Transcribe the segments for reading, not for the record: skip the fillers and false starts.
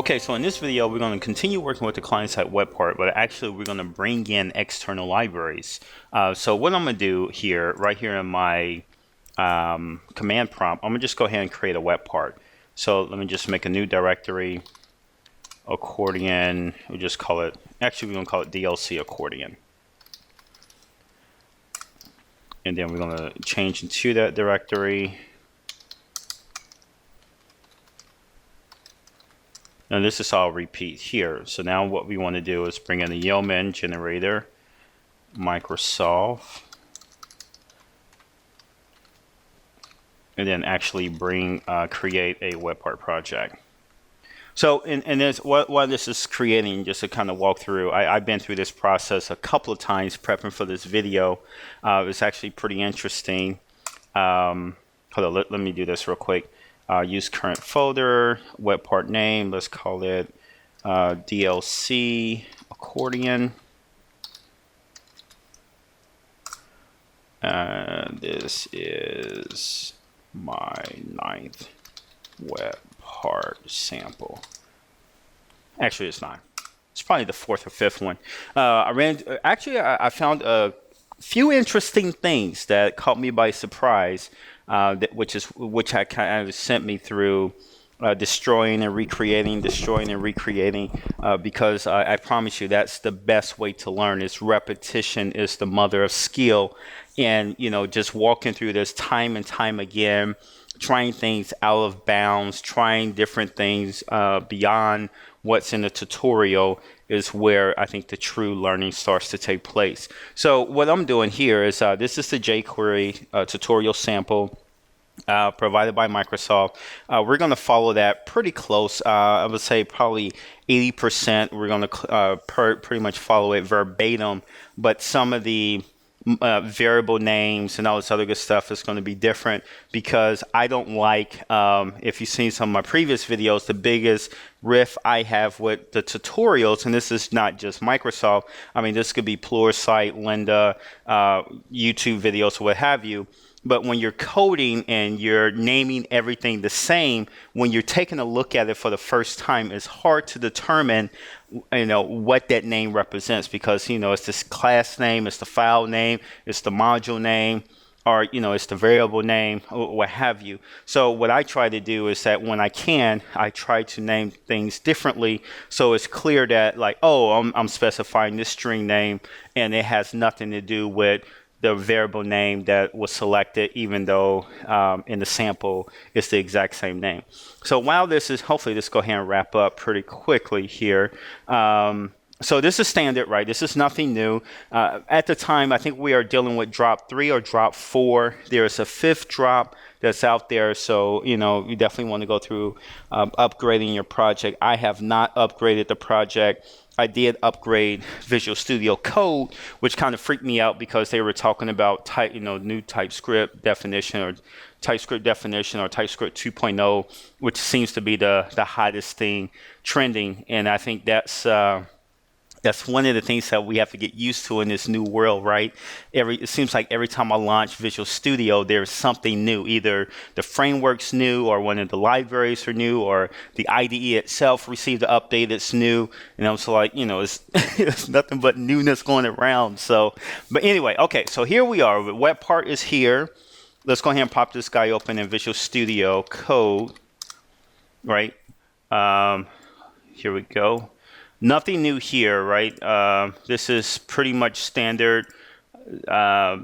Okay, so in this video, we're going to continue working with the client-side Webpart, but actually we're going to bring in external libraries. So what I'm going to do here, right here in my command prompt, I'm going to just go ahead and create a Webpart. So let me just make a new directory, accordion, we'll just call it, actually we're going to call it DLC accordion. And then we're going to change into that directory. Now this is all repeat here. So now what we want to do is bring in the Yeoman generator, Microsoft, and then actually create a Webpart project. So and this, what this is creating, just to kind of walk through, I've been through this process a couple of times prepping for this video. It's actually pretty interesting. Hold on, let me do this real quick. Use current folder, Webpart name, let's call it DLC accordion. This is my 9th Webpart sample. Actually, it's not. It's probably the 4th or 5th one. I found a few interesting things that caught me by surprise. Which I kind of sent me through destroying and recreating, because I promise you that's the best way to learn. Is repetition is the mother of skill, and just walking through this time and time again, trying things out of bounds, trying different things beyond what's in the tutorial is where I think the true learning starts to take place. So what I'm doing here is this is the jQuery tutorial sample provided by Microsoft. We're going to follow that pretty close. I would say probably 80%. We're going to pretty much follow it verbatim, but some of the variable names and all this other good stuff is going to be different, because I don't like, if you've seen some of my previous videos, the biggest riff I have with the tutorials, and this is not just Microsoft, I mean this could be Pluralsight, Lynda, YouTube videos, what have you. But when you're coding and you're naming everything the same, when you're taking a look at it for the first time, it's hard to determine, what that name represents, because, it's this class name, it's the file name, it's the module name, or, it's the variable name, or what have you. So what I try to do is that when I can, I try to name things differently, so it's clear that, like, oh, I'm specifying this string name, and it has nothing to do with the variable name that was selected, even though in the sample it's the exact same name. So while this is, hopefully this go ahead and wrap up pretty quickly here. So this is standard, right? This is nothing new. At the time, I think we are dealing with drop 3 or drop 4. There's a 5th drop that's out there. So, you definitely want to go through upgrading your project. I have not upgraded the project. I did upgrade Visual Studio Code, which kind of freaked me out because they were talking about new TypeScript definition or TypeScript 2.0, which seems to be the hottest thing trending. And I think that's one of the things that we have to get used to in this new world, right? It seems like every time I launch Visual Studio, there's something new. Either the framework's new, or one of the libraries are new, or the IDE itself received an update that's new. And I'm so like, it's nothing but newness going around. So, but anyway, okay, so here we are. Webpart is here. Let's go ahead and pop this guy open in Visual Studio Code, right? Here we go. Nothing new here, right? This is pretty much standard I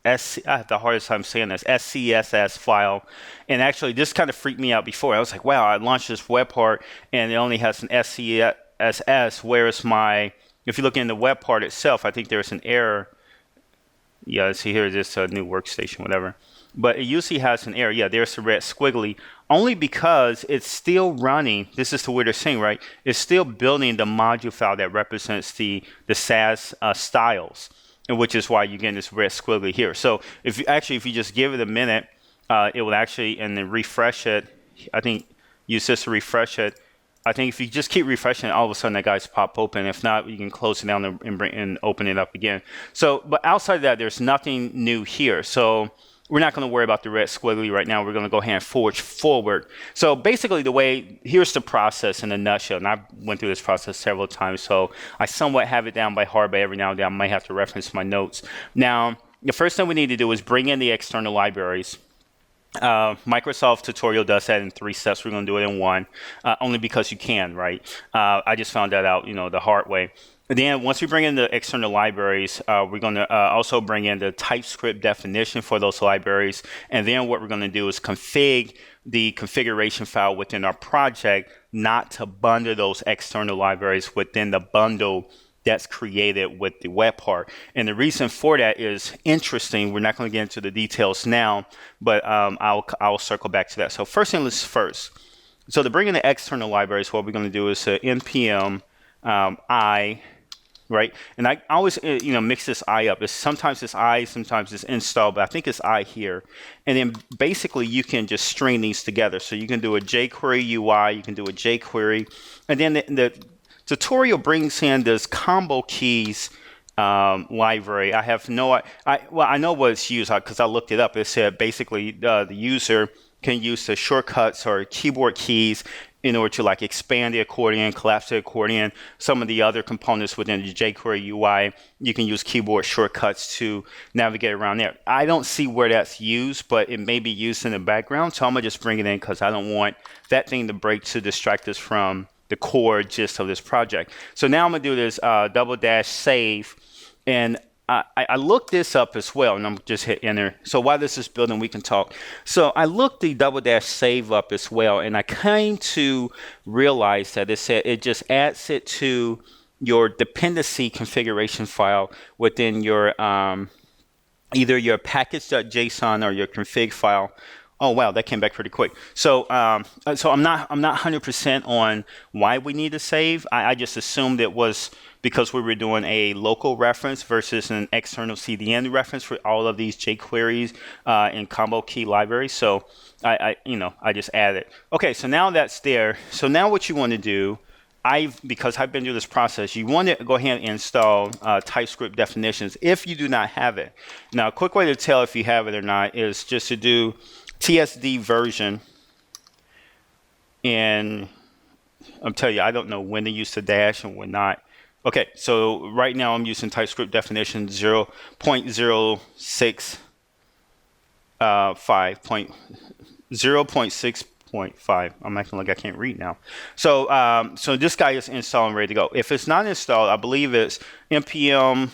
have the hardest time saying this, SCSS file. And actually, this kind of freaked me out before. I was like, wow, I launched this Webpart, and it only has an SCSS, whereas if you look in the Webpart itself, I think there's an error. Yeah, see here, this new workstation, whatever. But it usually has an error. Yeah, there's the red squiggly. Only because it's still running. This is the weirdest thing, right? It's still building the module file that represents the SAS styles, and which is why you're getting this red squiggly here. So if you just give it a minute, it will actually, and then refresh it. I think use this to refresh it. I think if you just keep refreshing it, all of a sudden that guy's pop open. If not, you can close it down and open it up again. So, but outside of that, there's nothing new here. So we're not going to worry about the red squiggly right now. We're going to go ahead and forward. So basically here's the process in a nutshell. And I went through this process several times, so I somewhat have it down by heart, but every now and then I might have to reference my notes. Now, the first thing we need to do is bring in the external libraries. Microsoft tutorial does that in 3 steps. We're going to do it in 1, only because you can, right? I just found that out, the hard way. And then once we bring in the external libraries, we're going to also bring in the Typescript definition for those libraries. And then what we're going to do is config the configuration file within our project, not to bundle those external libraries within the bundle that's created with the Webpart. And the reason for that is interesting. We're not going to get into the details now, but I'll circle back to that. So first thing is first. So to bring in the external libraries, what we're going to do is npm I, right? And I always mix this I up. Sometimes it's I, sometimes it's install, but I think it's I here. And then basically you can just string these together. So you can do a jQueryUI, you can do a jQuery, and then the tutorial brings in this comobkeys library. I have no, I know what it's used because I looked it up. It said basically the user can use the shortcuts or keyboard keys in order to like expand the accordion, collapse the accordion, some of the other components within the jQuery UI. You can use keyboard shortcuts to navigate around there. I don't see where that's used, but it may be used in the background. So I'm gonna just bring it in because I don't want that thing to break to distract us from the core gist of this project. So now I'm gonna do this --save, and I looked this up as well, and I'm just hit enter. So while this is building, we can talk. So I looked the --save up as well, and I came to realize that it said it just adds it to your dependency configuration file within your either your package.json or your config file. Oh wow, that came back pretty quick. So so I'm not 100% on why we need to save. I just assumed it was because we were doing a local reference versus an external CDN reference for all of these jQueries and combo key libraries. So I just added. Okay, so now that's there. So now what you want to do, because I've been through this process, you want to go ahead and install TypeScript definitions if you do not have it. Now, a quick way to tell if you have it or not is just to do TSD version, and I'm telling you, I don't know when to use the dash and when not. Okay, so right now I'm using TypeScript definition 0.6.5. I'm acting like I can't read now. So so this guy is installed and ready to go. If it's not installed, I believe it's npm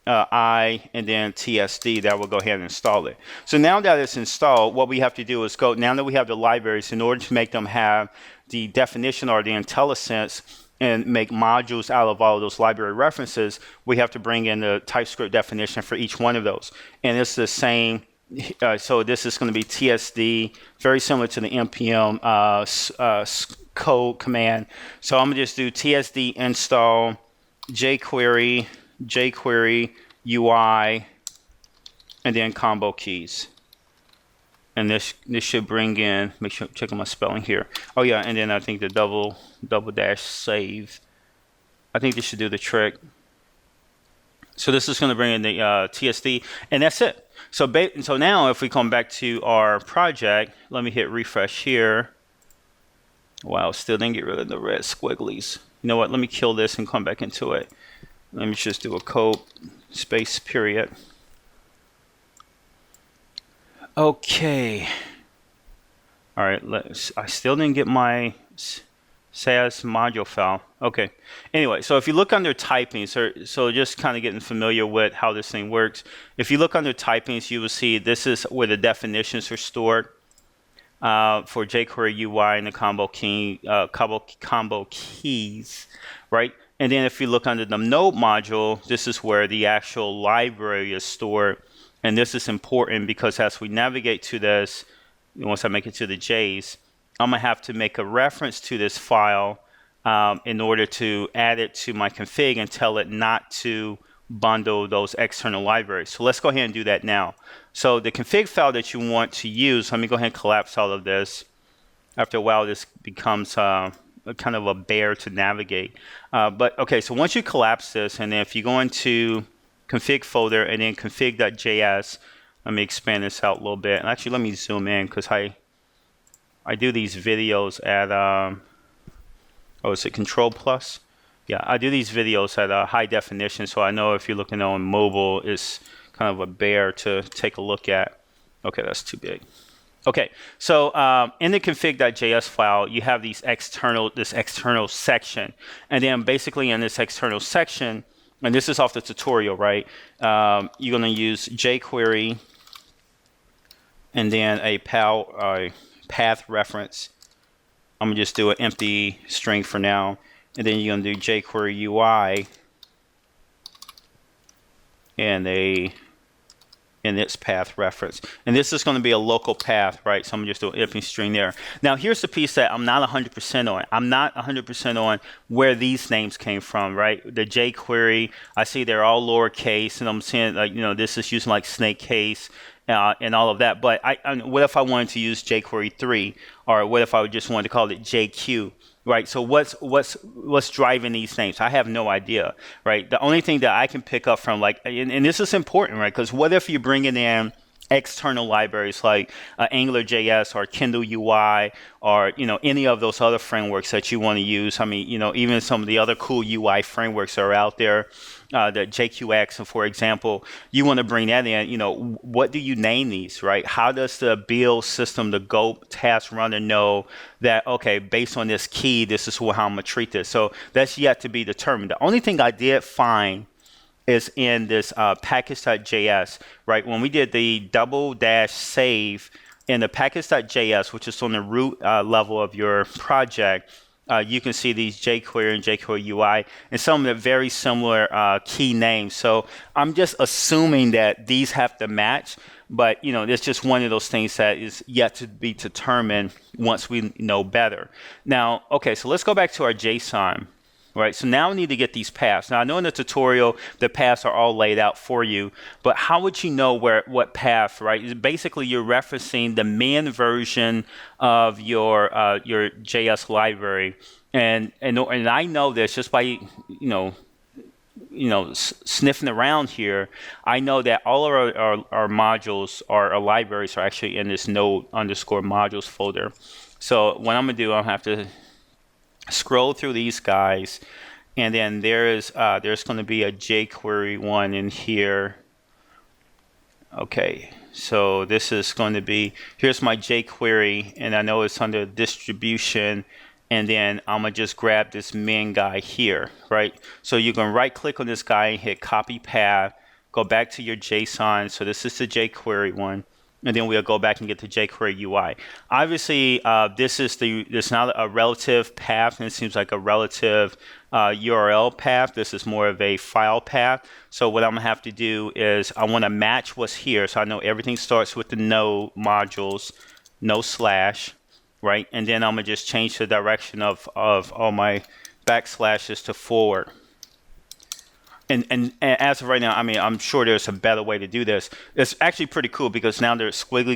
I and then TSD that will go ahead and install it. So now that it's installed, what we have to do is go, now that we have the libraries, in order to make them have the definition or the IntelliSense and make modules out of all of those library references, we have to bring in the TypeScript definition for each one of those. And it's the same, so this is going to be TSD, very similar to the npm code command. So I'm going to just do TSD install jQuery UI, and then combo keys. And this should bring in, make sure I'm checking my spelling here. Oh yeah, and then I think the --save. I think this should do the trick. So this is going to bring in the TSD, and that's it. So now if we come back to our project, let me hit refresh here. Wow, still didn't get rid of the red squigglies. You know what, let me kill this and come back into it. Let me just do a code space period. Okay. All right, I still didn't get my SAS module file. Okay. Anyway, so if you look under typing, so just kind of getting familiar with how this thing works. If you look under typings, you will see this is where the definitions are stored for jQuery UI and the combo keys, right? And then if you look under the node module, this is where the actual library is stored. And this is important because as we navigate to this, once I make it to the J's, I'm going to have to make a reference to this file in order to add it to my config and tell it not to bundle those external libraries. So let's go ahead and do that now. So the config file that you want to use, let me go ahead and collapse all of this. After a while, this becomes kind of a bear to navigate. But okay, so once you collapse this, and then if you go into config folder and then config.js, Let me expand this out a little bit. And actually, let me zoom in because I do these videos at, oh, is it Control Plus? Yeah, I do these videos at high definition, so I know if you're looking on mobile, it's kind of a bear to take a look at. Okay, that's too big. Okay, so in the config.js file, you have this external section. And then basically in this external section, and this is off the tutorial, right? You're going to use jQuery and then a path reference. I'm going to just do an empty string for now. And then you're going to do jQueryUI and its path reference. And this is going to be a local path, right? So I'm just doing an empty string there. Now, here's the piece that I'm not 100% on. I'm not 100% on where these names came from, right? The jQuery, I see they're all lowercase, and I'm saying, like, you know, this is using like snake case and all of that. But what if I wanted to use jQuery 3? Or what if I just wanted to call it JQ? Right, so what's driving these names? I have no idea, right? The only thing that I can pick up from, like, and this is important, right? Because what if you're bringing in external libraries like AngularJS or Kindle UI or, you know, any of those other frameworks that you want to use? I mean, you know, even some of the other cool UI frameworks that are out there, the JQX, for example, you want to bring that in. You know, what do you name these, right? How does the build system, the Go task runner know that, okay, based on this key, this is how I'm going to treat this? So that's yet to be determined. The only thing I did find is in this package.js, right? When we did the -- in the package.js, which is on the root level of your project, you can see these jQuery and jQueryUI and some of the very similar key names. So I'm just assuming that these have to match, but, you know, it's just one of those things that is yet to be determined once we know better. Now, okay, so let's go back to our JSON. Right, so now we need to get these paths. Now I know in the tutorial the paths are all laid out for you, but how would you know what path? Right, basically you're referencing the main version of your JS library, and I know this just by sniffing around here. I know that all of our modules, our libraries, are actually in this node_modules folder. So what I'm gonna do, I'll have to scroll through these guys, and then there's going to be a jQuery one in here. Okay, so this is going to be, here's my jQuery, and I know it's under distribution, and then I'm gonna just grab this main guy here, right? So you can right click on this guy, hit copy path, go back to your JSON. So this is the jQuery one. And then we'll go back and get to jQuery UI. Obviously, this is not a relative path, and it seems like a relative URL path. This is more of a file path. So what I'm gonna have to do is I want to match what's here. So I know everything starts with the node modules, no slash, right? And then I'm gonna just change the direction of all my backslashes to forward. And as of right now, I mean, I'm sure there's a better way to do this. It's actually pretty cool because now the squiggly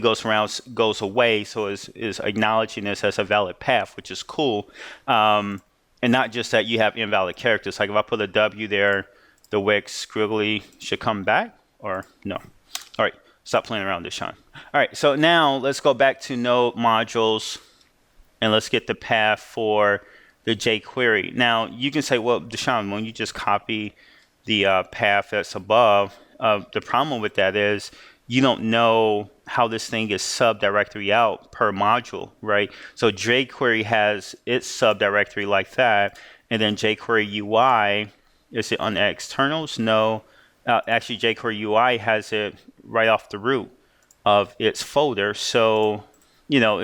goes away, so is acknowledging this as a valid path, which is cool. And not just that you have invalid characters. Like if I put a W there, the Wix squiggly should come back, or no? All right, stop playing around, Deshaun. All right, so now let's go back to node modules, and let's get the path for the jQuery. Now you can say, well, Deshaun, when you just copy the path that's above, the problem with that is you don't know how this thing is subdirectory out per module, right? So jQuery has its subdirectory like that, and then jQuery UI, is it on the externals? No, actually jQuery UI has it right off the root of its folder. So, you know,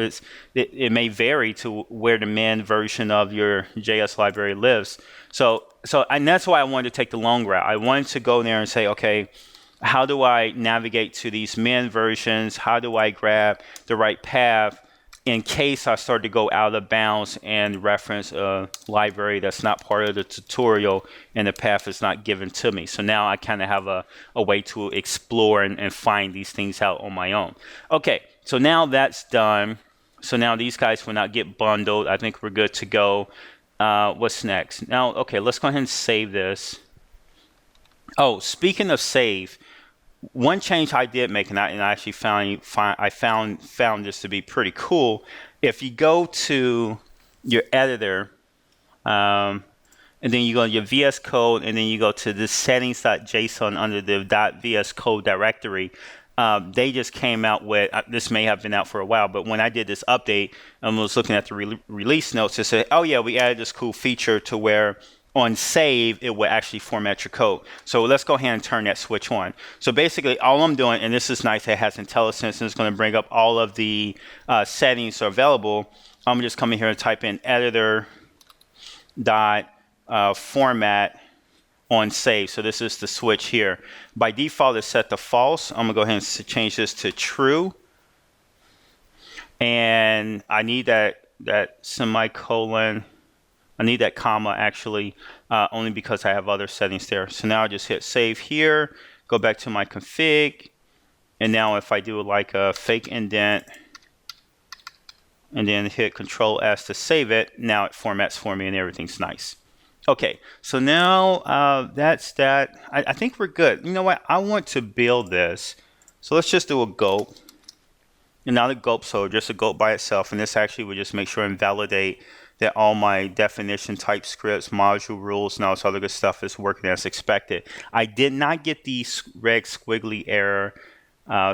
it may vary to where the main version of your JS library lives. So and that's why I wanted to take the long route. I wanted to go there and say, okay, how do I navigate to these min versions? How do I grab the right path in case I start to go out of bounds and reference a library that's not part of the tutorial and the path is not given to me? So now I kind of have a way to explore and find these things out on my own. Okay, so now that's done. So now these guys will not get bundled. I think we're good to go. What's next? Now, okay, let's go ahead and save this. Oh, speaking of save, one change I did make, and I actually found this to be pretty cool. If you go to your editor, and then you go to your VS Code, and then you go to the settings.json under the .vs Code directory. They just came out with, this may have been out for a while, but when I did this update and was looking at the release notes, it said, oh yeah, we added this cool feature to where on save, it will actually format your code. So let's go ahead and turn that switch on. So basically all I'm doing, and this is nice, it has IntelliSense, and it's going to bring up all of the settings are available. I'm just coming here and type in editor dot format on save. So this is the switch here. By default, it's set to false. I'm going to go ahead and change this to true. And I need that semicolon. I need that comma actually, only because I have other settings there. So now I just hit save here, go back to my config. And now if I do like a fake indent and then hit Control S to save it, now it formats for me and everything's nice. Okay, so now that's that. I think we're good. You know what? I want to build this. So let's just do a gulp. And not a gulp, so just a gulp by itself. And this actually would just make sure and validate that all my definition, TypeScripts, module rules, and all this other good stuff is working as expected. I did not get the red squiggly error.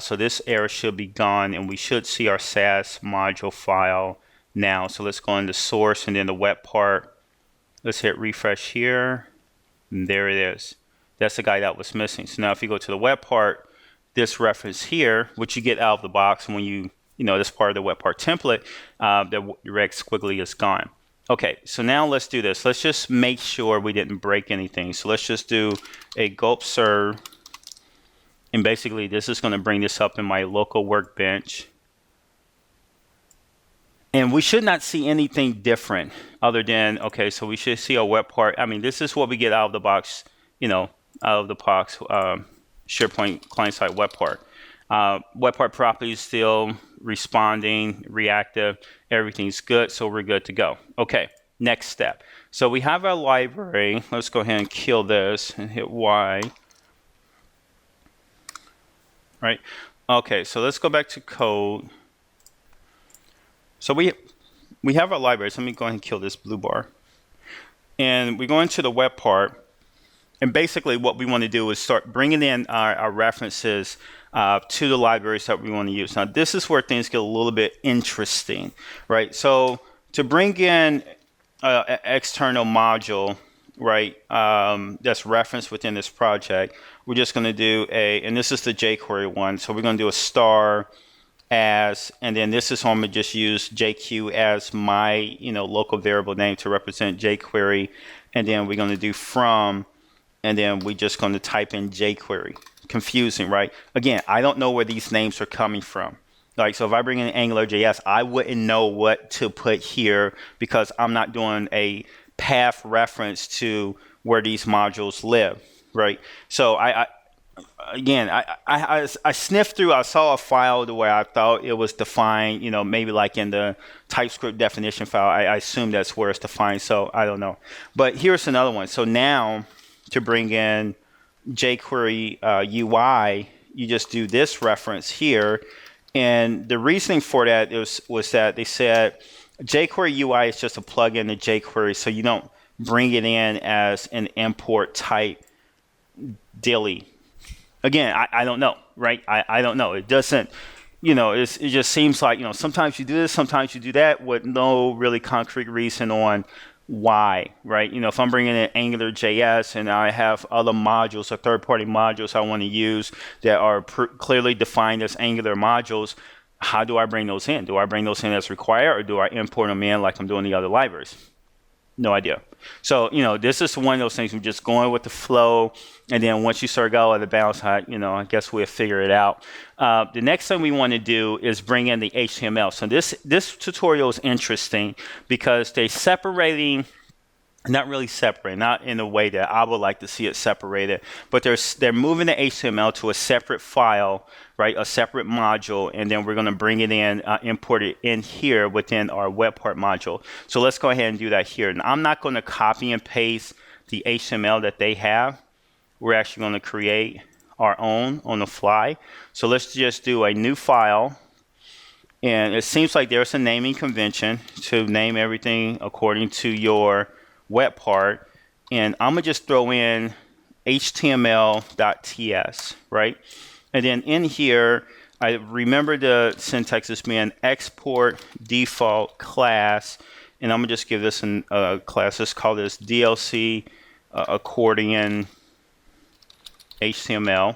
So this error should be gone, and we should see our SAS module file now. So let's go into source and then the Webpart. Let's hit refresh here, and there it is. That's the guy that was missing. So now if you go to the Webpart, this reference here, which you get out of the box when you know this part of the Webpart template, the red squiggly is gone. Okay, so now let's do this. Let's just make sure we didn't break anything. So let's just do a gulp serve, and basically this is going to bring this up in my local workbench. And we should not see anything different other than, okay, so we should see a Webpart. I mean, this is what we get out of the box, you know, out of the box, SharePoint client-side Webpart. Webpart properties still responding, reactive, everything's good, so we're good to go. Okay, next step. So we have our library. Let's go ahead and kill this and hit Y. Right? Okay, so let's go back to code. So we have our library. So let me go ahead and kill this blue bar. And we go into the Webpart. And basically what we want to do is start bringing in our references to the libraries that we want to use. Now this is where things get a little bit interesting, right? So to bring in an external module, right, that's referenced within this project, we're just going to do and this is the jQuery one. So we're going to do a star as, and then this is I'm going to just use JQ as my, local variable name to represent jQuery. And then we're going to do from, and then we're just going to type in jQuery. Confusing, right? Again, I don't know where these names are coming from. Like, so if I bring in AngularJS, I wouldn't know what to put here because I'm not doing a path reference to where these modules live, right? So I sniffed through, I saw a file where I thought it was defined, maybe like in the TypeScript definition file. I assume that's where it's defined, so I don't know. But here's another one. So now to bring in jQuery UI, you just do this reference here. And the reasoning for that was that they said jQuery UI is just a plugin to jQuery, so you don't bring it in as an import type dilly. Again, I don't know, right? I don't know. It doesn't, it just seems like, sometimes you do this, sometimes you do that with no really concrete reason on why, right? If I'm bringing in AngularJS and I have other modules or third-party modules I want to use that are clearly defined as Angular modules, how do I bring those in? Do I bring those in as required, or do I import them in like I'm doing the other libraries? No idea. So, this is one of those things. I'm just going with the flow. And then once you start going out of the bounds, I guess we'll figure it out. The next thing we want to do is bring in the HTML. So this tutorial is interesting because they're separating, not really separating, not in a way that I would like to see it separated, but they're moving the HTML to a separate file, right, a separate module, and then we're going to bring it in, import it in here within our Webpart module. So let's go ahead and do that here. And I'm not going to copy and paste the HTML that they have. We're actually going to create our own on the fly. So let's just do a new file. And it seems like there's a naming convention to name everything according to your Webpart. And I'm going to just throw in html.ts, right? And then in here, I remember the syntax as being export default class. And I'm going to just give this a class. Let's call this DLC accordion HTML,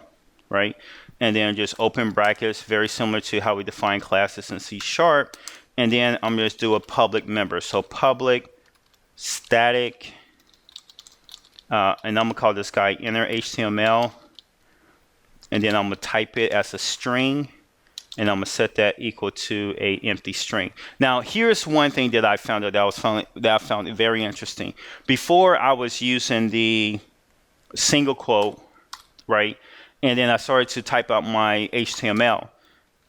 right? And then just open brackets, very similar to how we define classes in C#. And then I'm going to do a public member. So public static, and I'm going to call this guy inner HTML. And then I'm going to type it as a string. And I'm going to set that equal to a empty string. Now, here's one thing that I found that I found very interesting. Before I was using the single quote, right? And then I started to type out my HTML.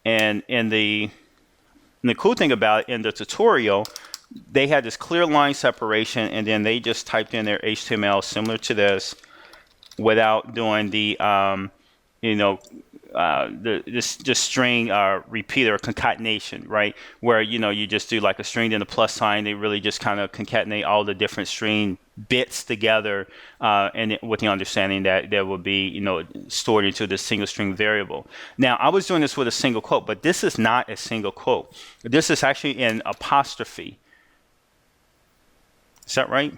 And the cool thing about it, in the tutorial, they had this clear line separation, and then they just typed in their HTML similar to this without doing the, the string repeater concatenation, right? Where, you just do like a string then a plus sign. They really just kind of concatenate all the different string bits together, and with the understanding that there will be, stored into this single string variable. Now, I was doing this with a single quote, but this is not a single quote. This is actually an apostrophe. Is that right?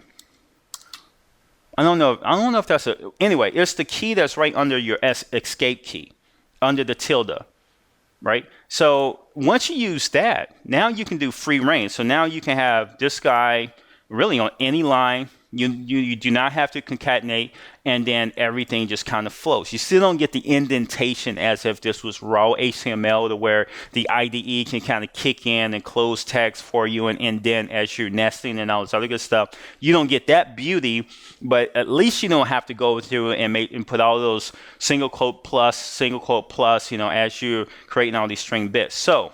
I don't know if that's anyway, it's the key that's right under your escape key, under the tilde, right? So once you use that, now you can do free range. So now you can have this guy really on any line. You do not have to concatenate, and then everything just kind of flows. You still don't get the indentation as if this was raw HTML, to where the IDE can kind of kick in and close text for you and indent as you're nesting and all this other good stuff. You don't get that beauty, but at least you don't have to go through and put all those single quote plus, as you're creating all these string bits. So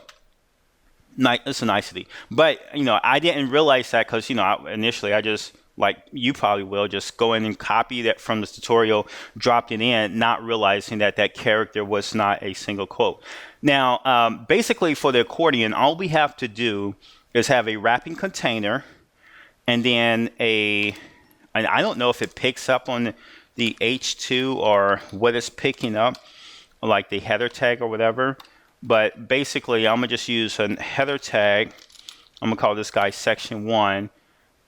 it's a nicety. But, I didn't realize that because, initially I just, like you probably will, just go in and copy that from the tutorial, dropped it in, not realizing that that character was not a single quote. Now, basically for the accordion, all we have to do is have a wrapping container, and then and I don't know if it picks up on the H2 or what it's picking up, like the header tag or whatever. But basically, I'm going to just use a header tag. I'm going to call this guy section 1.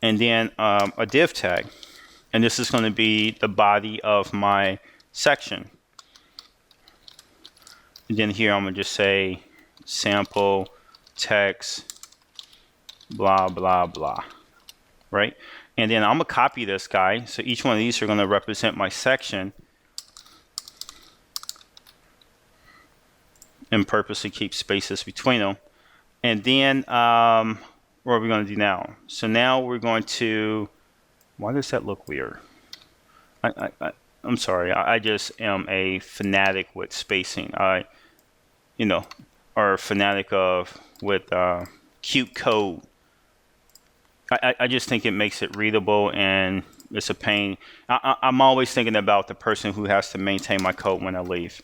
And then a div tag. And this is going to be the body of my section. And then here I'm going to just say sample text blah, blah, blah. Right? And then I'm going to copy this guy. So each one of these are going to represent my section. And purposely keep spaces between them. And then what are we going to do now? So now we're going to, why does that look weird? I'm sorry, I just am a fanatic with spacing. Or a fanatic with cute code. I just think it makes it readable, and it's a pain. I'm always thinking about the person who has to maintain my code when I leave.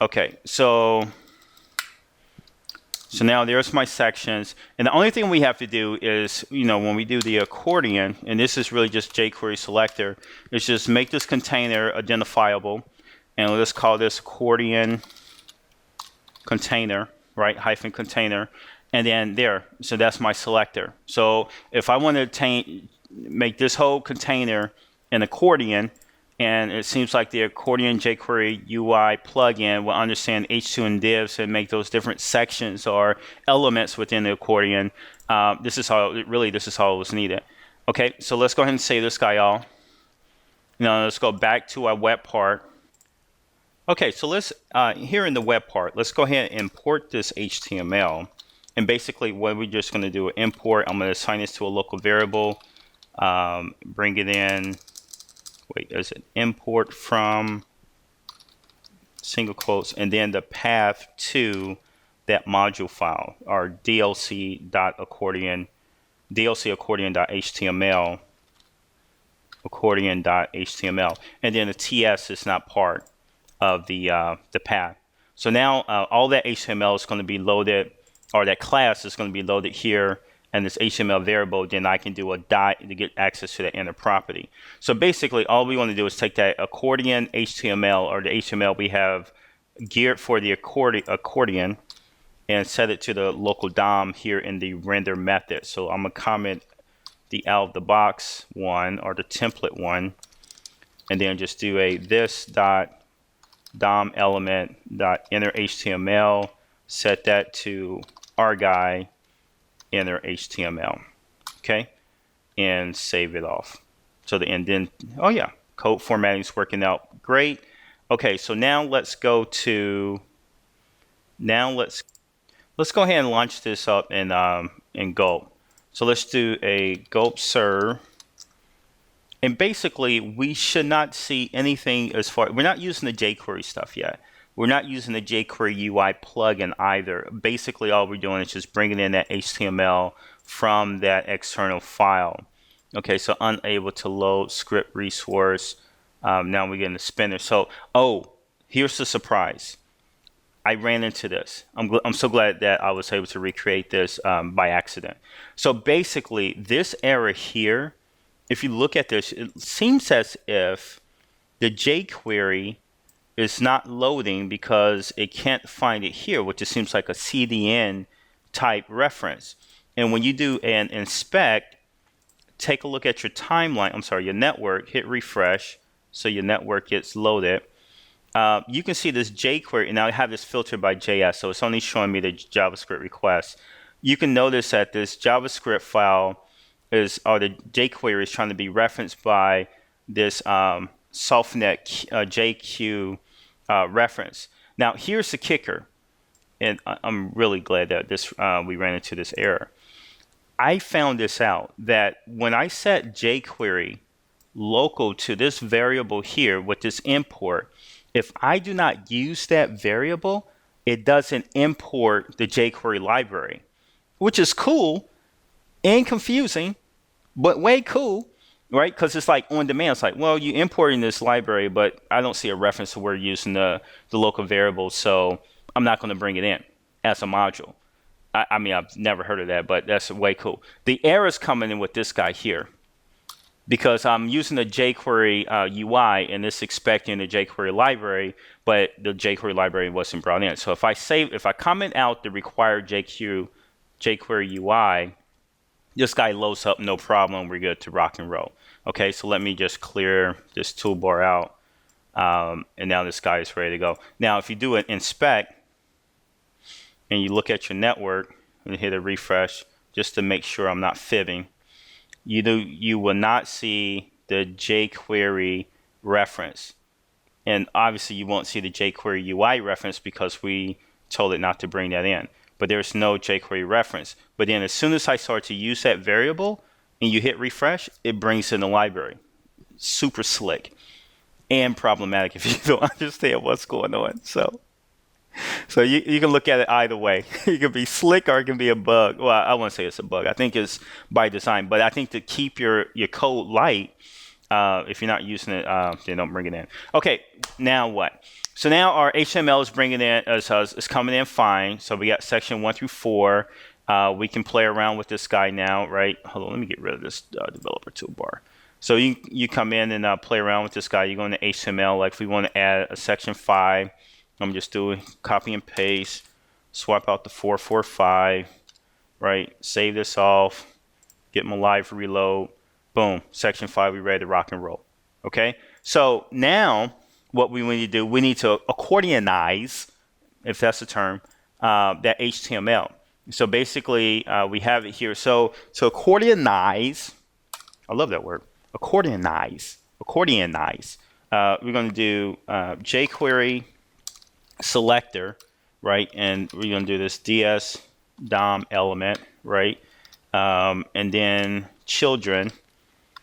Okay, so now there's my sections, and the only thing we have to do is, when we do the accordion, and this is really just jQuery selector, is just make this container identifiable, and let's call this accordion container, right, hyphen container, and then there. So that's my selector. So if I want to make this whole container an accordion, and it seems like the accordion jQuery UI plugin will understand H2 and divs and make those different sections or elements within the accordion. This is all it was needed. Okay, so let's go ahead and save this guy all. Now let's go back to our Webpart. Okay, so let's here in the Webpart, let's go ahead and import this HTML. And basically, what we're just going to do, import. I'm going to assign this to a local variable. Bring it in. Wait, is it import from single quotes, and then the path to that module file, our dlc accordion.html, and then the TS is not part. of the path. So now all that HTML is going to be loaded, or that class is going to be loaded here, and this HTML variable, then I can do a dot to get access to the inner property. So basically, all we want to do is take that accordion HTML, or the HTML we have geared for the accordion, and set it to the local DOM here in the render method. So I'm going to comment the out of the box one, or the template one, and then just do a this dot DOM element dot inner HTML, set that to our guy inner HTML, okay, and save it off. So the and then, oh yeah, code formatting is working out great. Okay, so now let's go to, let's go ahead and launch this up in Gulp. So let's do a Gulp serve. And basically, we should not see anything as far, we're not using the jQuery stuff yet. We're not using the jQuery UI plugin either. Basically, all we're doing is just bringing in that HTML from that external file. Okay, so unable to load script resource. Now we're getting the spinner. So, oh, here's the surprise. I ran into this. I'm so glad that I was able to recreate this by accident. So basically, this error here, if you look at this, it seems as if the jQuery is not loading because it can't find it here, which just seems like a CDN type reference. And when you do an inspect, take a look at your timeline, I'm sorry, your network, hit refresh, so your network gets loaded. You can see this jQuery, and now I have this filtered by JS, so it's only showing me the JavaScript request. You can notice that this JavaScript file is, or the jQuery is trying to be referenced by this softnet JQ reference. Now here's the kicker, and I'm really glad that this we ran into this error. I found this out, that when I set jQuery local to this variable here with this import, if I do not use that variable, it doesn't import the jQuery library, which is cool and confusing, but way cool, right? Because it's like on demand. It's like, well, you importing this library, but I don't see a reference to where you're using the local variable, so I'm not going to bring it in as a module. I mean, I've never heard of that, but that's way cool. The error's coming in with this guy here, because I'm using the jQuery UI, and it's expecting the jQuery library, but the jQuery library wasn't brought in. So if I comment out the required jQuery UI, this guy loads up, no problem. We're good to rock and roll. Okay, so let me just clear this toolbar out, and now this guy is ready to go. Now, if you do an inspect and you look at your network and hit a refresh, just to make sure I'm not fibbing, you will not see the jQuery reference, and obviously you won't see the jQuery UI reference because we told it not to bring that in. But there's no jQuery reference. But then as soon as I start to use that variable and you hit refresh, it brings in the library. Super slick and problematic if you don't understand what's going on. So you can look at it either way. It can be slick or it can be a bug. Well, I wouldn't say it's a bug. I think it's by design. But I think to keep your code light, if you're not using it, then don't bring it in. Okay, now what? So now our HTML is bringing in, is coming in fine. So we got section 1 through 4. We can play around with this guy now, right? Hold on, let me get rid of this developer toolbar. So you come in and play around with this guy. You go into HTML, like if we want to add a section 5, I'm just doing copy and paste, swap out the 445, right? Save this off, get my live reload, boom, section 5, we're ready to rock and roll. Okay, so now what we need to do, we need to accordionize, if that's the term, that HTML. So basically, we have it here. So to accordionize, I love that word, accordionize. We're going to do jQuery selector, right? And we're going to do this DS DOM element, right? And then children.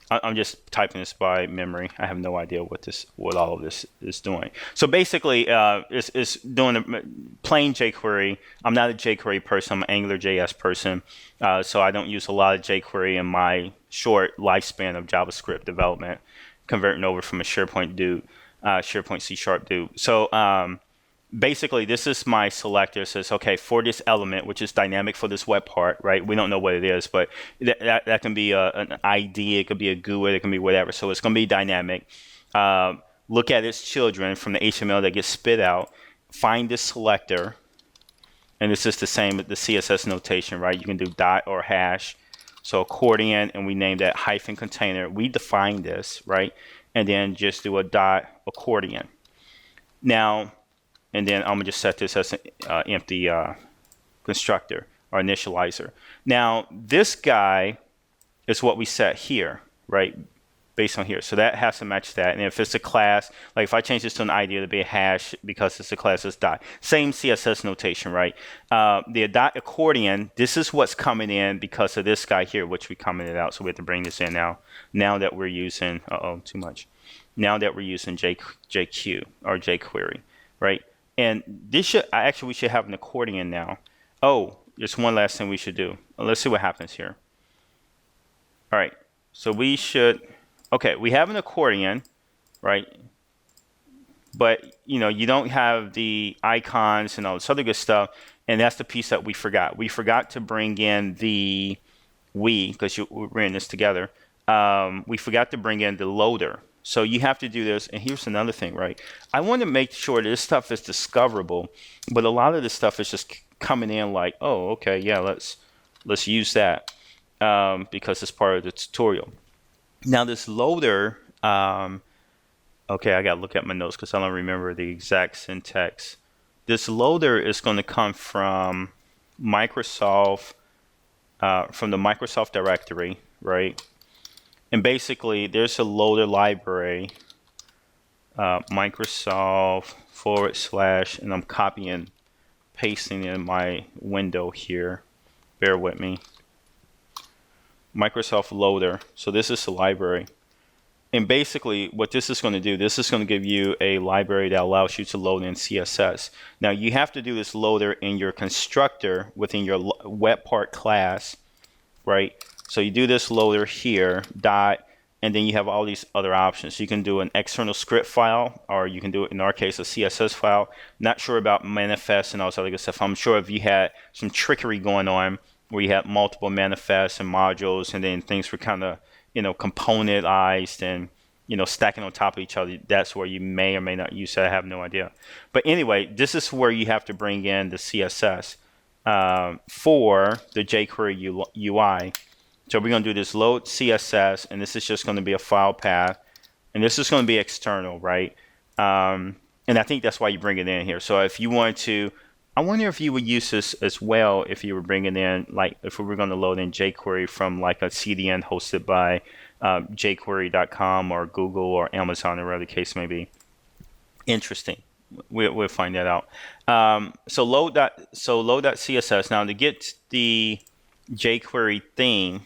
I'm just typing this by memory. I have no idea what all of this is doing. So basically, it's doing a plain jQuery. I'm not a jQuery person. I'm an AngularJS person. So I don't use a lot of jQuery in my short lifespan of JavaScript development, converting over from a SharePoint dude. SharePoint C# do. So basically, this is my selector. It says, okay, for this element, which is dynamic for this web part, right? We don't know what it is, but that can be an ID, it could be a GUID, it can be whatever. So it's going to be dynamic. Look at its children from the HTML that gets spit out. Find this selector, and this is the same with the CSS notation, right? You can do dot or hash. So accordion, and we name that hyphen container. We define this, right? And then just do a dot accordion. Now, and then I'm gonna just set this as an empty constructor or initializer. Now, this guy is what we set here, right? Based on here. So that has to match that. And if it's a class, like if I change this to an ID, it'll be a hash because it's a class, it's dot. Same CSS notation, right? The dot accordion, this is what's coming in because of this guy here, which we commented out. So we have to bring this in now. Now that we're using, too much. Now that we're using JQ or jQuery, right? And this should, we should have an accordion now. Oh, there's one last thing we should do. Let's see what happens here. All right, so we should, okay, we have an accordion, right? But, you know, you don't have the icons and all this other good stuff. And that's the piece that we forgot. We forgot to bring in the because we're in this together. We forgot to bring in the loader. So you have to do this. And here's another thing, right? I want to make sure that this stuff is discoverable. But a lot of this stuff is just coming in like, oh, okay, yeah, let's use that because it's part of the tutorial. Now this loader, okay, I gotta look at my notes because I don't remember the exact syntax. This loader is going to come from Microsoft, from the Microsoft directory, right? And basically, there's a loader library, Microsoft / and I'm copying, pasting in my window here. Bear with me. Microsoft loader. So this is the library. And basically what this is going to do, this is going to give you a library that allows you to load in CSS. Now you have to do this loader in your constructor within your Webpart class, right? So you do this loader here, dot, and then you have all these other options. You can do an external script file, or you can do it, in our case, a CSS file. Not sure about manifest and all this other good stuff. I'm sure if you had some trickery going on where you had multiple manifests and modules, and then things were kind of, you know, componentized and, you know, stacking on top of each other, that's where you may or may not use it. I have no idea. But anyway, this is where you have to bring in the CSS for the jQuery UI. So we're going to do this load CSS, and this is just going to be a file path, and this is going to be external, right? And I think that's why you bring it in here. So if you want to, I wonder if you would use this as well if you were bringing in, like if we were going to load in jQuery from like a CDN hosted by jQuery.com or Google or Amazon or whatever the case may be. Interesting. We'll find that out. So load.css. Now to get the jQuery thing,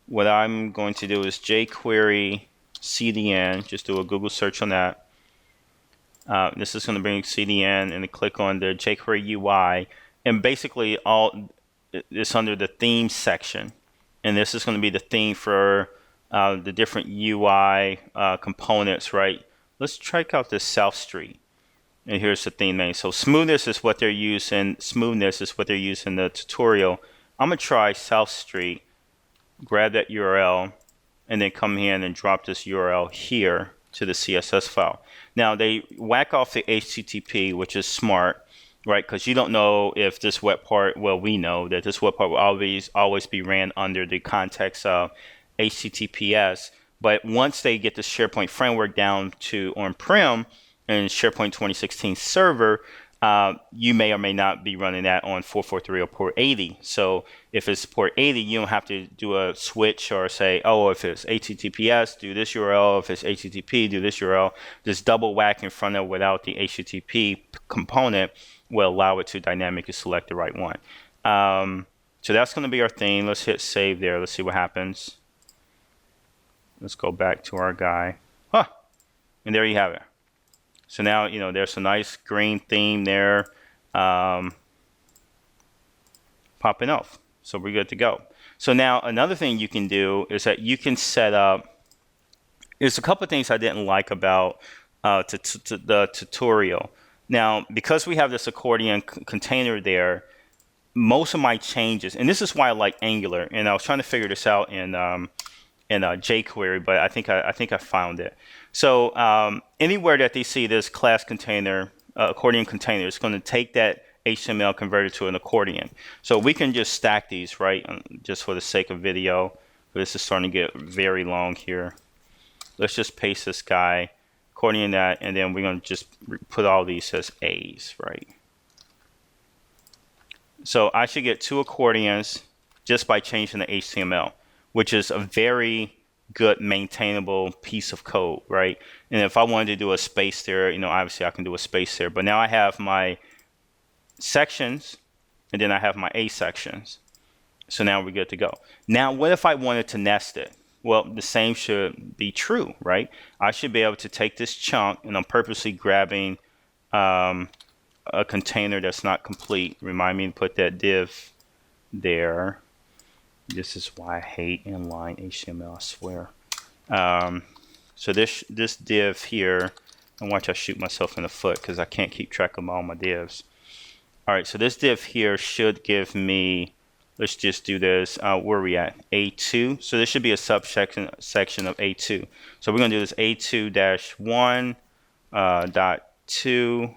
what I'm going to do is jQuery CDN. Just do a Google search on that. This is going to bring CDN, and click on the jQuery UI, and basically all it's under the theme section, and this is going to be the theme for the different UI components, right? Let's check out this South Street, and here's the theme name. So smoothness is what they're using. Smoothness is what they're using in the tutorial. I'm gonna try South Street. Grab that URL, and then come in and drop this URL here to the CSS file. Now they whack off the HTTP, which is smart, right? Because you don't know if this web part, well, we know that this web part will always be ran under the context of HTTPS. But once they get the SharePoint framework down to on-prem and SharePoint 2016 server, you may or may not be running that on 443 or port 80. So if it's port 80, you don't have to do a switch or say, oh, if it's HTTPS, do this URL. If it's HTTP, do this URL. This double whack in front of without the HTTP component will allow it to dynamically select the right one. So that's going to be our thing. Let's hit save there. Let's see what happens. Let's go back to our guy. And there you have it. So now, you know, there's a nice green theme there popping off. So we're good to go. So now another thing you can do is that you can set up, there's a couple of things I didn't like about to the tutorial. Now, because we have this accordion container there, most of my changes, and this is why I like Angular, and I was trying to figure this out in jQuery, but I think I found it. So anywhere that they see this class container, accordion container, it's going to take that HTML, convert it to an accordion. So we can just stack these, right? Just for the sake of video. This is starting to get very long here. Let's just paste this guy, accordion that, and then we're going to just put all these as A's, right? So I should get 2 accordions just by changing the HTML, which is a very good maintainable piece of code, right? And if I wanted to do a space there, obviously I can do a space there. But now I have my sections, and then I have my A sections. So now we're good to go. Now, what if I wanted to nest it? Well, the same should be true, right? I should be able to take this chunk, and I'm purposely grabbing a container that's not complete. Remind me to put that div there. This is why I hate inline HTML, I swear. So this div here, and watch I shoot myself in the foot because I can't keep track of all my divs. All right, so this div here should give me, let's just do this. Where are we at? A2. So this should be a subsection of A2. So we're going to do this A2-1 .2,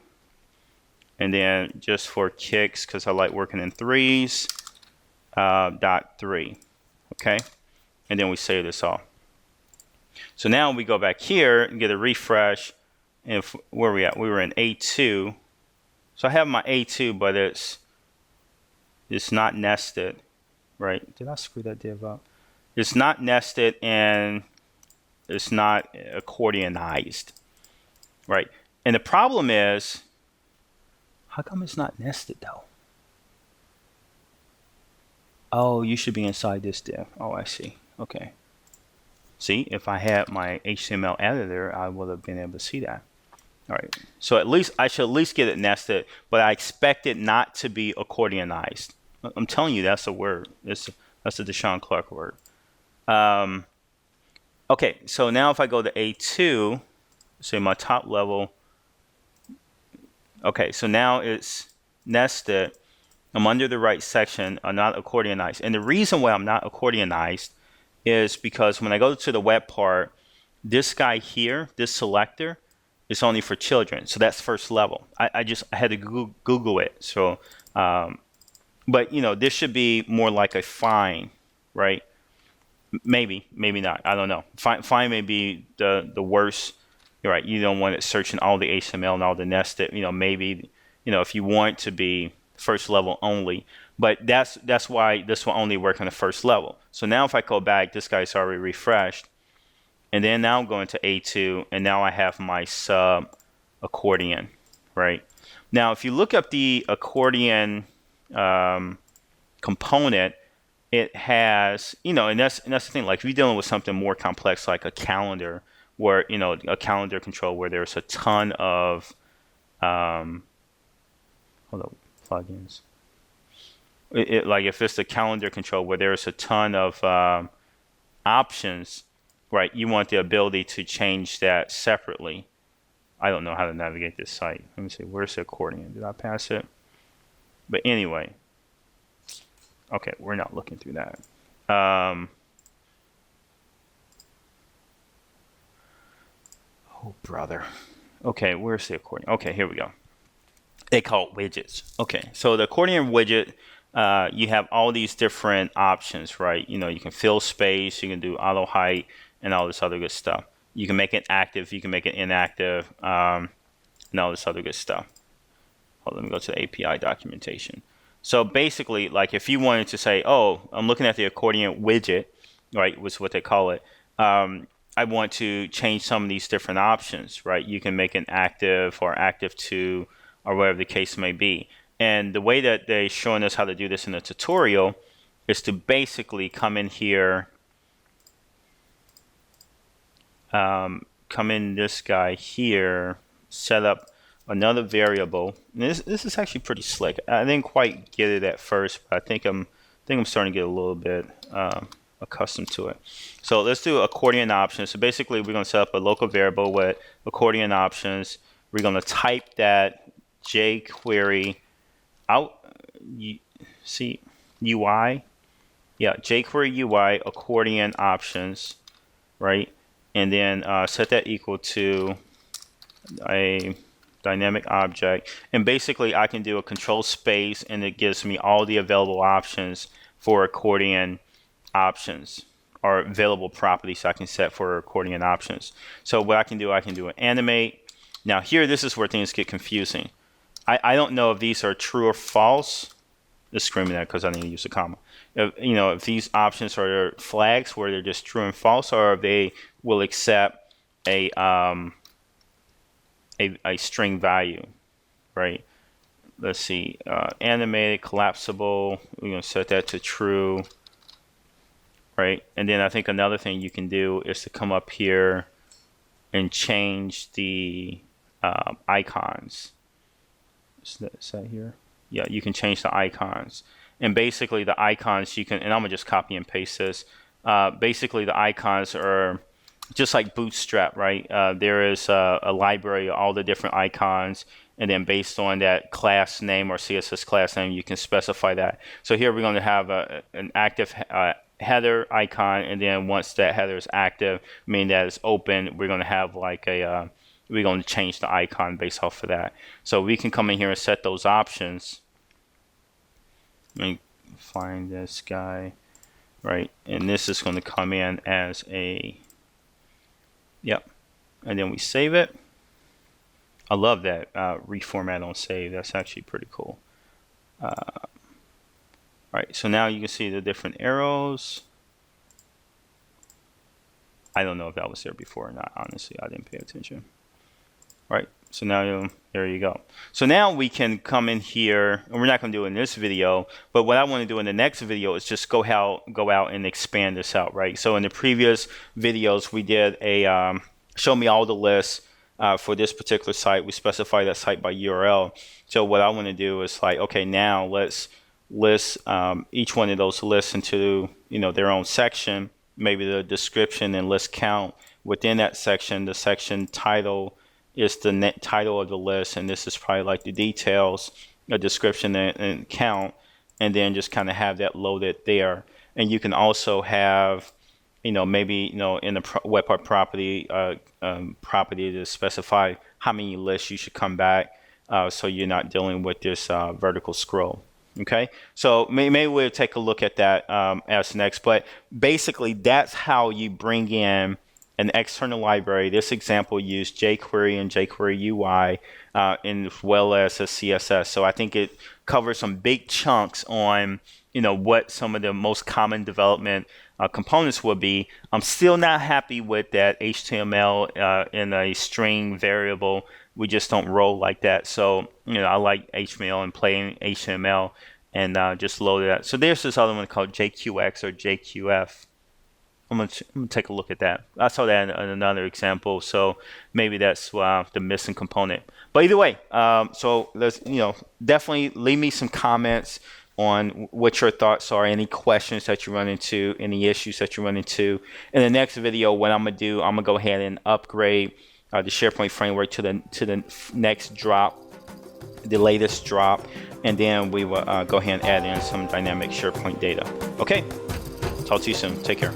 and then just for kicks, because I like working in threes, .3. Okay, and then we save this all. So now we go back here and get a refresh. And where are we at? We were in A2. So I have my A2, but it's not nested, right? Did I screw that div up? It's not nested and it's not accordionized, right? And the problem is, how come it's not nested though? Oh, you should be inside this div. Oh, I see. Okay. See, if I had my HTML editor, I would have been able to see that. All right. So I should at least get it nested, but I expect it not to be accordionized. I'm telling you, that's a word. That's a Deshaun Clark word. Okay. So now if I go to A2, say my top level. Okay. So now it's nested. I'm under the right section. I'm not accordionized. And the reason why I'm not accordionized is because when I go to the Webpart, this guy here, this selector, is only for children. So that's first level. I had to Google it. So, but this should be more like a fine, right? Maybe not. I don't know. Fine may be the worst. You're right. You don't want it searching all the HTML and all the nested. Maybe if you want to be first level only. But that's why this will only work on the first level. So now if I go back, this guy's already refreshed. And then now I'm going to A2, and now I have my sub accordion, right? Now, if you look up the accordion component, it has, and that's the thing. Like if you're dealing with something more complex, like a calendar, where a calendar control where there's a ton of plugins. Like if it's a calendar control where there's a ton of options. Right, you want the ability to change that separately. I don't know how to navigate this site. Let me see, where's the accordion? Did I pass it? But anyway, okay, we're not looking through that. Oh, brother. Okay, where's the accordion? Okay, here we go. They call it widgets. Okay, so the accordion widget, you have all these different options, right? You can fill space, you can do auto height, and all this other good stuff. You can make it active, you can make it inactive, and all this other good stuff. Let me go to the API documentation. So basically, like if you wanted to say, oh, I'm looking at the accordion widget, right, which is what they call it. I want to change some of these different options, right? You can make it active or active to, or whatever the case may be. And the way that they're showing us how to do this in the tutorial is to basically come in here, come in this guy here, set up another variable. And this is actually pretty slick. I didn't quite get it at first, but I think I'm starting to get a little bit accustomed to it. So let's do accordion options. So basically, we're going to set up a local variable with accordion options. We're going to type that jQuery out. See UI, yeah, jQuery UI accordion options, right? And then set that equal to a dynamic object, and basically I can do a control space and it gives me all the available options for accordion options, or available properties I can set for accordion options. So what I can do an animate. Now here, this is where things get confusing. I don't know if these are true or false. Just screaming that because I didn't use a comma. If these options are flags where they're just true and false, or if they will accept a string value, right? Let's see, animated, collapsible. We're going to set that to true, right? And then I think another thing you can do is to come up here and change the icons. Is that here? Yeah, you can change the icons. And basically the icons you can, and I'm going to just copy and paste this. Basically the icons are just like Bootstrap, right? There is a library of all the different icons, and then based on that class name or CSS class name, you can specify that. So here we're going to have an active header icon, and then once that header is active, meaning that it's open, we're going to have like we're going to change the icon based off of that. So we can come in here and set those options. Let me find this guy, right? And this is going to come in as a, yep. And then we save it. I love that reformat on save. That's actually pretty cool. All right, so now you can see the different arrows. I don't know if that was there before or not. Honestly, I didn't pay attention. Right, so now there you go. So now we can come in here, and we're not going to do it in this video, but what I want to do in the next video is just go out and expand this out, right? So in the previous videos, we did a show me all the lists for this particular site. We specify that site by URL. So what I want to do is like, okay, now let's list each one of those lists into their own section, maybe the description and list count. Within that section, the section title is the net title of the list, and this is probably like the details, a description and count, and then just kind of have that loaded there. And you can also have, maybe in the Webpart property to specify how many lists you should come back, so you're not dealing with this vertical scroll. Okay, so maybe we'll take a look at that as next. But basically, that's how you bring in an external library. This example used jQuery and jQueryUI, as well as a CSS. So I think it covers some big chunks on what some of the most common development components will be. I'm still not happy with that HTML in a string variable. We just don't roll like that. So I like HTML and playing HTML and just load it out. So there's this other one called JQX or JQF. I'm gonna take a look at that. I saw that in another example, so maybe that's the missing component. But either way, so let's definitely leave me some comments on what your thoughts are, any questions that you run into, any issues that you run into. In the next video, what I'm gonna do, I'm gonna go ahead and upgrade the SharePoint framework to the next drop, the latest drop, and then we will go ahead and add in some dynamic SharePoint data. Okay, talk to you soon. Take care.